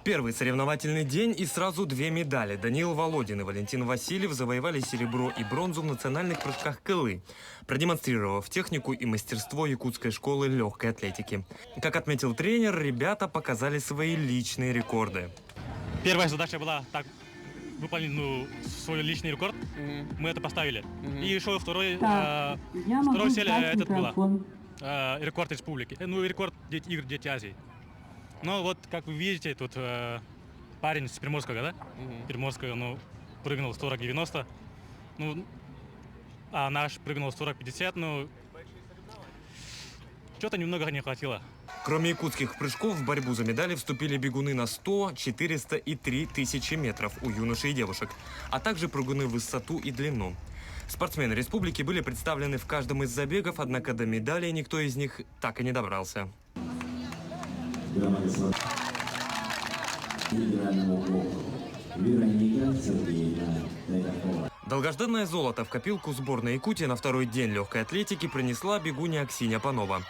Первый соревновательный день и сразу две медали. Даниил Володин и Валентин Васильев завоевали серебро и бронзу в национальных прыжках Кылы, продемонстрировав технику и мастерство якутской школы легкой атлетики. Как отметил тренер, ребята показали свои личные рекорды. Первая задача была так выполнить свой личный рекорд. Мы это поставили. И еще второй цель это была рекорд республики. Рекорд игр Дети Азии. Но вот, как вы видите, тут парень с Приморского, да? Приморского, прыгнул 40-90. А наш прыгнул 40-50, что-то немного не хватило. Кроме якутских прыжков, в борьбу за медали вступили бегуны на 100, 400 и 3000 метров у юношей и девушек, а также прыгуны в высоту и длину. Спортсмены республики были представлены в каждом из забегов, однако до медалей никто из них так и не добрался. Долгожданное золото в копилку сборной Якутии на второй день легкой атлетики принесла бегунья Аксинья Панова.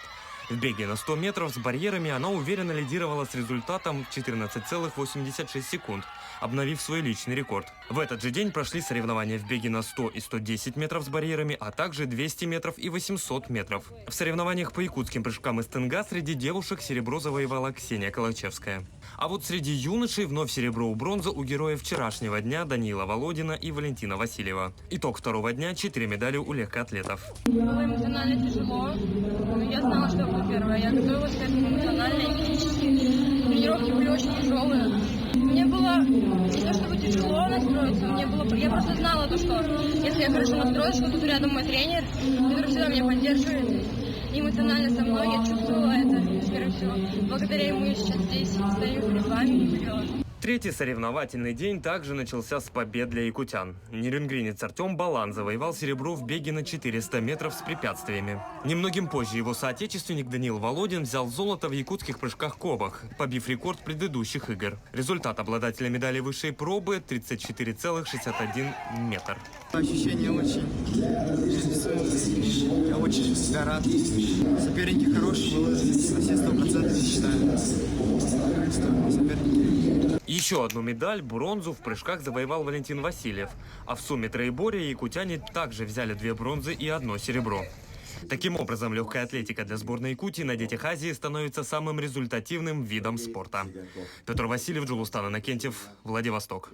В беге на 100 метров с барьерами она уверенно лидировала с результатом 14,86 секунд, обновив свой личный рекорд. В этот же день прошли соревнования в беге на 100 и 110 метров с барьерами, а также 200 метров и 800 метров. В соревнованиях по якутским прыжкам из тенга среди девушек серебро завоевала Ксения Калачевская. А вот среди юношей вновь серебро и бронза у героев вчерашнего дня Даниила Володина и Валентина Васильева. Итог второго дня – 4 медали у легкоатлетов. Было эмоционально тяжело. Я знала, что буду первая. Я готовилась к этому эмоционально и физически. Тренировки были очень тяжелые. Мне было не то чтобы тяжело настроиться, я просто знала то, что если я хорошо настроюсь, что тут рядом мой тренер, который всегда меня поддерживает и эмоционально со мной, я чувствовала это, скорее всего. Благодаря ему я сейчас здесь стою перед вами и выиграла. Третий соревновательный день также начался с побед для якутян. Нерюнгринец Артем Балан завоевал серебро в беге на 400 метров с препятствиями. Немногим позже его соотечественник Даниил Володин взял золото в якутских прыжках кобах, побив рекорд предыдущих игр. Результат обладателя медали высшей пробы – 34,61 метр. Ощущения очень рисуются. Я очень всегда рад. Соперники хорошие, на все 100% считаю. Соперники. Еще одну медаль, бронзу, в прыжках завоевал Валентин Васильев. А в сумме троеборья якутяне также взяли 2 бронзы и 1 серебро. Таким образом, легкая атлетика для сборной Якутии на Детях Азии становится самым результативным видом спорта. Петр Васильев, Джулустан Иннокентьев, Владивосток.